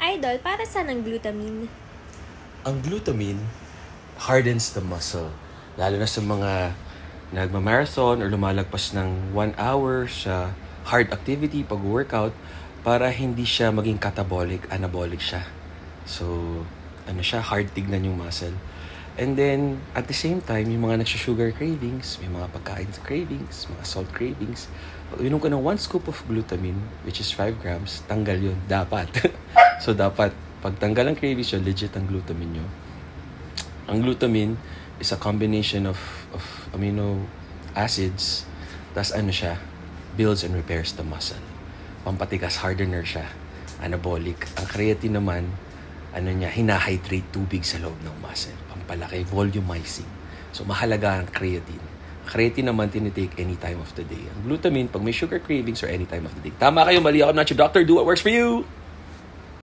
Idol, para saan ang glutamine? Ang glutamine hardens the muscle. Lalo na sa mga nagma-marathon or lumalagpas ng 1 hour sa hard activity, pag-workout, para hindi siya maging catabolic, anabolic siya. So, hard tignan yung muscle. And then, at the same time, yung mga nagsusugar cravings, may mga pagkain cravings, mga salt cravings, pag inom ka ng 1 scoop of glutamine, which is 5 grams, tanggal yun. Dapat. So, dapat, pag tanggal ang cravings yun, legit ang glutamine nyo. Ang glutamine is a combination of amino acids, tas builds and repairs the muscle. Pampatigas, hardener siya. Anabolic. Ang creatine naman, hinahydrate tubig sa loob ng muscle. Pampalaki, volumizing. So, mahalaga ang creatine. Ang creatine naman, tinitake any time of the day. Ang glutamine, pag may sugar cravings or any time of the day. Tama kayo, mali ako. I'm not your doctor. Do what works for you!